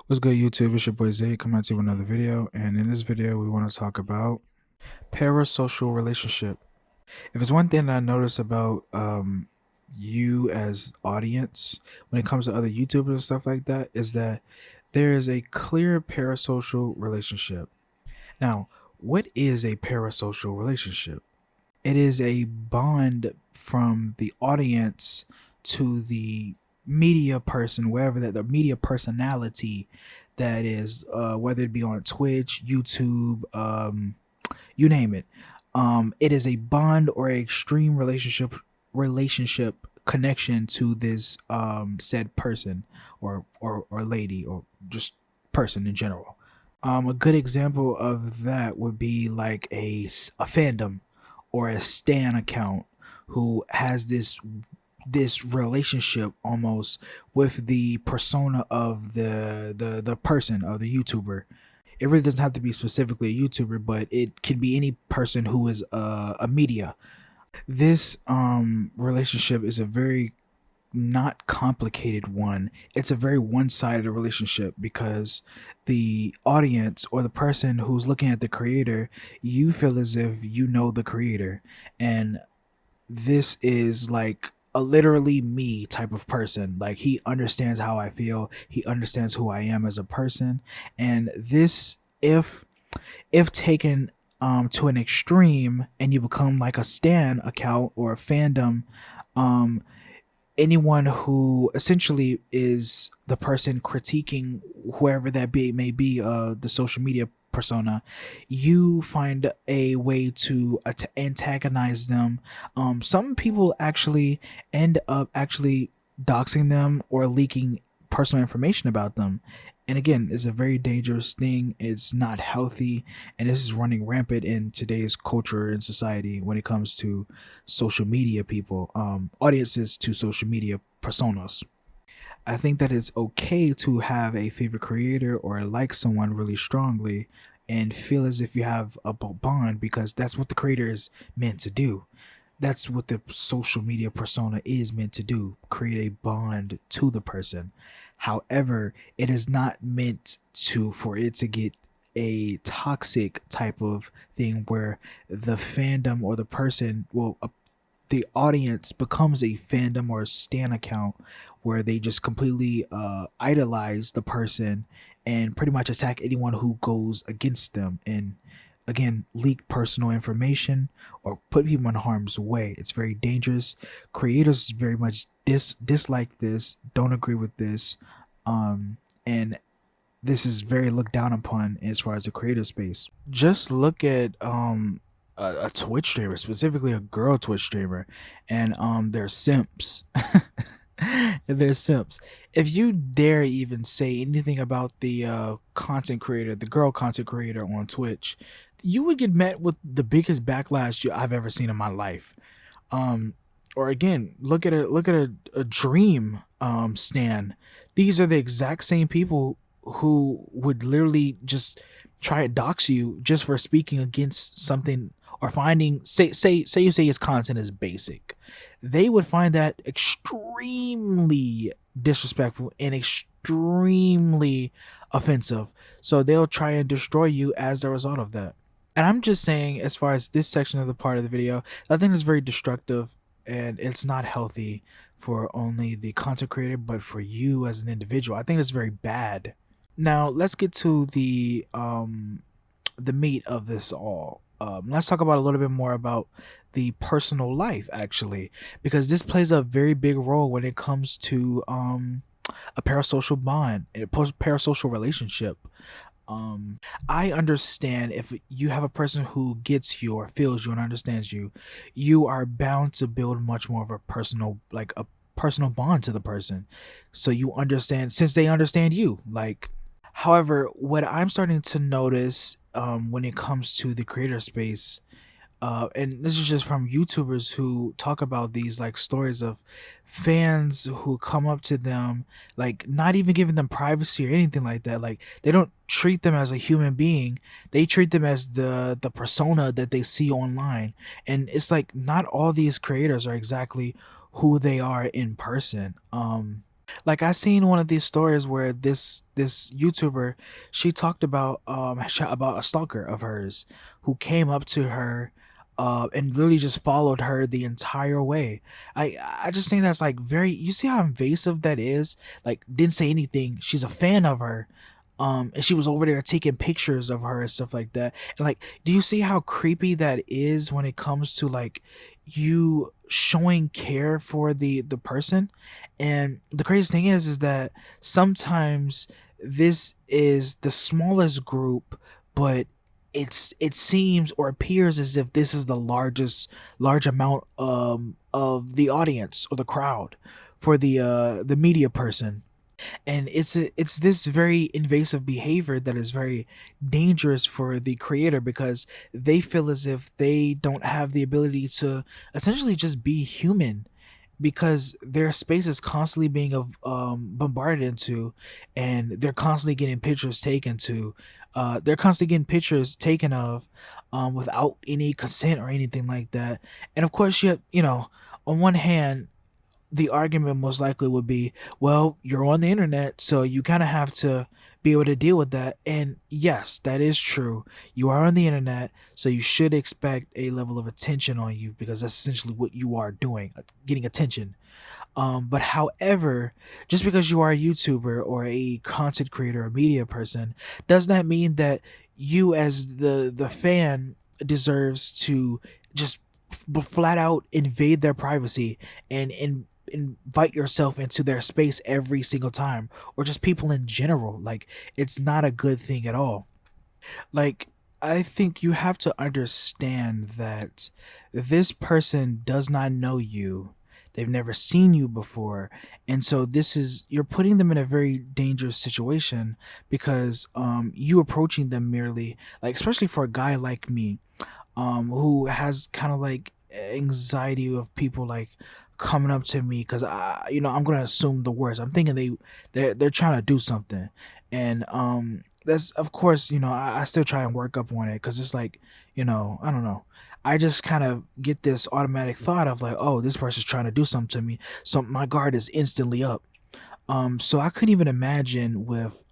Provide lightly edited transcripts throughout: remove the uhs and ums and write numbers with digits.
What's good, YouTube? It's your boy Zay coming to you with another video, and in this video, we want to talk about parasocial relationship. If it's one thing that I notice about you as audience when it comes to other YouTubers and stuff like that, is that there is a clear parasocial relationship. Now, what is a parasocial relationship? It is a bond from the audience to the media person, wherever that the media personality that is, whether it be on Twitch, YouTube, you name it. It is a bond or a extreme relationship connection to this said person or lady or just person in general. A good example of that would be like a fandom or a stan account who has this relationship almost with the persona of the person or the YouTuber. It really doesn't have to be specifically a YouTuber, but it can be any person who is a media. This relationship is a very not complicated one. It's a very one-sided relationship because the audience or the person who's looking at the creator, you feel as if you know the creator, and this is like a literally me type of person. Like, he understands how I feel, he understands who I am as a person, and this, if taken to an extreme and you become like a stan account or a fandom, um anyone who essentially is the person critiquing whoever that may be, the social media persona, you find a way to antagonize them. Some people actually end up actually doxing them or leaking personal information about them, and again, it's a very dangerous thing. It's not healthy, and this is running rampant in today's culture and society when it comes to social media people, audiences to social media personas. I think that it's okay to have a favorite creator or like someone really strongly and feel as if you have a bond, because that's what the creator is meant to do. That's what the social media persona is meant to do, create a bond to the person. However, it is not meant to for it to get a toxic type of thing where the fandom or the person, well, the audience becomes a fandom or a stan account where they just completely idolize the person and pretty much attack anyone who goes against them, and again leak personal information or put people in harm's way. It's very dangerous. Creators very much dislike this, don't agree with this, and this is very looked down upon as far as the creator space. Just look at a Twitch streamer, specifically a girl Twitch streamer, and they're simps. They're simps. If you dare even say anything about the content creator, the girl content creator on Twitch, you would get met with the biggest backlash I've ever seen in my life. Um, or again, look at a dream stan. These are the exact same people who would literally just try to dox you just for speaking against something or finding, say you say his content is basic. They would find that extremely disrespectful and extremely offensive. So they'll try and destroy you as a result of that. And I'm just saying, as far as this section of the part of the video, I think it's very destructive and it's not healthy for only the content creator, but for you as an individual. I think it's very bad. Now let's get to the meat of this all. Let's talk about a little bit more about the personal life, actually, because this plays a very big role when it comes to a parasocial bond, a parasocial relationship. I understand if you have a person who gets you or feels you and understands you, you are bound to build much more of a personal, like a personal bond to the person. So you understand, since they understand you. Like, however, what I'm starting to notice when it comes to the creator space, and this is just from YouTubers who talk about these like stories of fans who come up to them, like not even giving them privacy or anything like that. Like, they don't treat them as a human being, they treat them as the persona that they see online. And it's like not all these creators are exactly who they are in person. Like I seen one of these stories where this YouTuber, she talked about about a stalker of hers who came up to her and literally just followed her the entire way. I just think that's like very, you see how invasive that is? Like didn't say anything. She's a fan of her. And she was over there taking pictures of her and stuff like that. And like, do you see how creepy that is when it comes to like you showing care for the person? And the craziest thing is that sometimes this is the smallest group, but it seems or appears as if this is the large amount of the audience or the crowd for the media person. And it's this very invasive behavior that is very dangerous for the creator, because they feel as if they don't have the ability to essentially just be human, because their space is constantly being bombarded into, and they're constantly getting pictures taken to, they're constantly getting pictures taken of, without any consent or anything like that. And of course, you know, on one hand, the argument most likely would be, well, you're on the internet, so you kind of have to be able to deal with that. And yes, that is true. You are on the internet, so you should expect a level of attention on you, because that's essentially what you are doing, getting attention. But however, just because you are a YouTuber or a content creator or media person does not mean that you as the fan deserves to just flat out invade their privacy and invite yourself into their space every single time, or just people in general. Like, it's not a good thing at all. Like, I think you have to understand that this person does not know you. They've never seen you before. And so this is, you're putting them in a very dangerous situation, because you approaching them merely, like especially for a guy like me, who has kind of like anxiety of people like coming up to me, because I'm gonna assume the worst. I'm thinking they're trying to do something. And that's, of course, I still try and work up on it, because it's like, I don't know, I just kind of get this automatic thought of like, oh, this person's trying to do something to me, so my guard is instantly up. So I couldn't even imagine with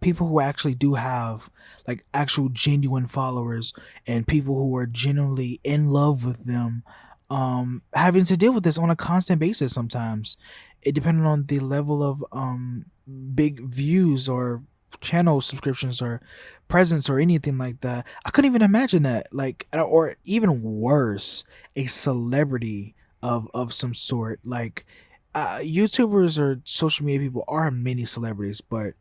people who actually do have like actual genuine followers, and people who are genuinely in love with them, having to deal with this on a constant basis sometimes, it depending on the level of big views or channel subscriptions or presence or anything like that. I couldn't even imagine that, like, or even worse, a celebrity of some sort. Like, YouTubers or social media people are mini celebrities, but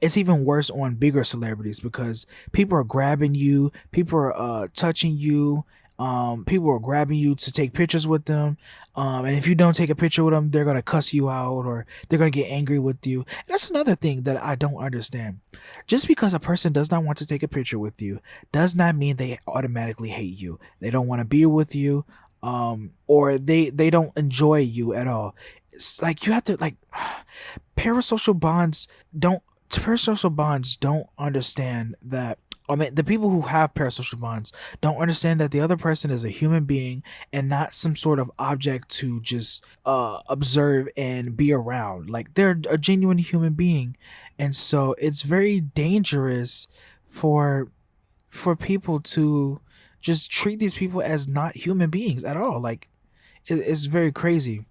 it's even worse on bigger celebrities, because people are grabbing you, people are touching you, people are grabbing you to take pictures with them, and if you don't take a picture with them, they're gonna cuss you out, or they're gonna get angry with you. And that's another thing that I don't understand. Just because a person does not want to take a picture with you does not mean they automatically hate you. They don't want to be with you, or they don't enjoy you at all. It's like you have to like parasocial bonds don't parasocial bonds don't understand that. I mean, the people who have parasocial bonds don't understand that the other person is a human being and not some sort of object to just observe and be around. Like, they're a genuine human being, and so it's very dangerous for people to just treat these people as not human beings at all. Like, it's very crazy.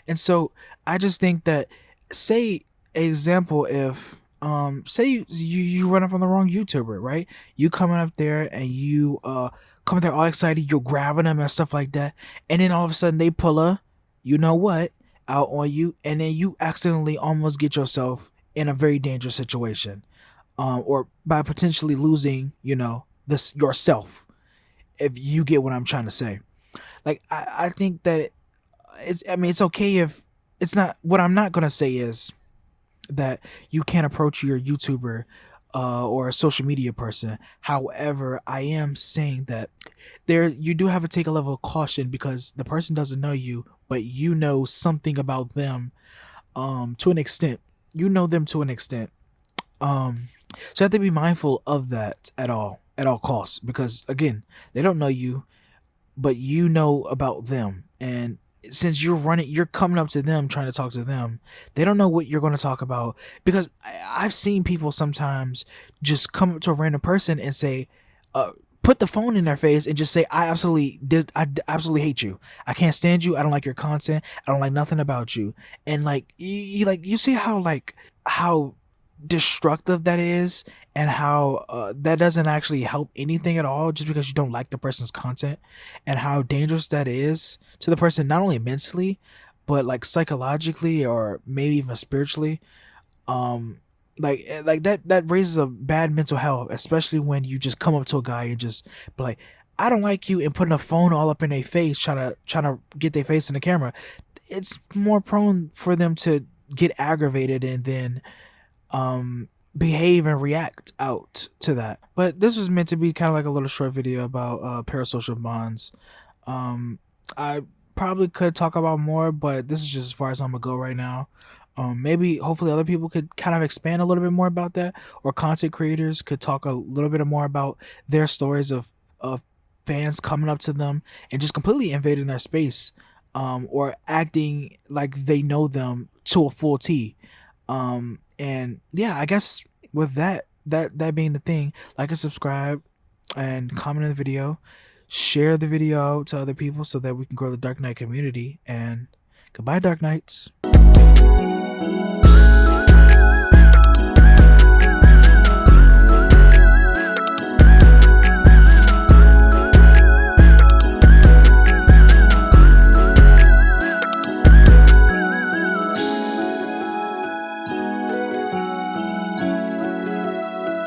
And so I just think that, say example, if say you run up on the wrong YouTuber, right? You coming up there and you come there all excited, you're grabbing them and stuff like that, and then all of a sudden they pull a, you know what, out on you, and then you accidentally almost get yourself in a very dangerous situation, or by potentially losing, this yourself, if you get what I'm trying to say. Like, I think that I mean, it's okay if it's not. What I'm not gonna say is that you can't approach your YouTuber or a social media person. However, I am saying that there you do have to take a level of caution, because the person doesn't know you, but you know something about them, to an extent. You know them to an extent. So you have to be mindful of that at all costs, because again, they don't know you. but you know about them. And since you're coming up to them trying to talk to them, they don't know what you're going to talk about. Because I've seen people sometimes just come up to a random person and say, uh, put the phone in their face and just say, absolutely hate you. I can't stand you. I don't like your content. I don't like nothing about you. And like you see how how destructive that is, and how that doesn't actually help anything at all just because you don't like the person's content, and how dangerous that is to the person, not only mentally but like psychologically or maybe even spiritually. um that raises a bad mental health, especially when you just come up to a guy and just be like, I don't like you, and putting a phone all up in their face, trying to get their face in the camera. It's more prone for them to get aggravated and then um behave and react out to that. But this was meant to be kind of like a little short video about parasocial bonds. I probably could talk about more, but this is just as far as I'm gonna go right now. Maybe hopefully other people could kind of expand a little bit more about that, or content creators could talk a little bit more about their stories of fans coming up to them and just completely invading their space, or acting like they know them to a full T. And yeah, I guess with that being the thing, like and subscribe and comment on the video, share the video to other people so that we can grow the Dark Knight community. And goodbye, Dark Knights.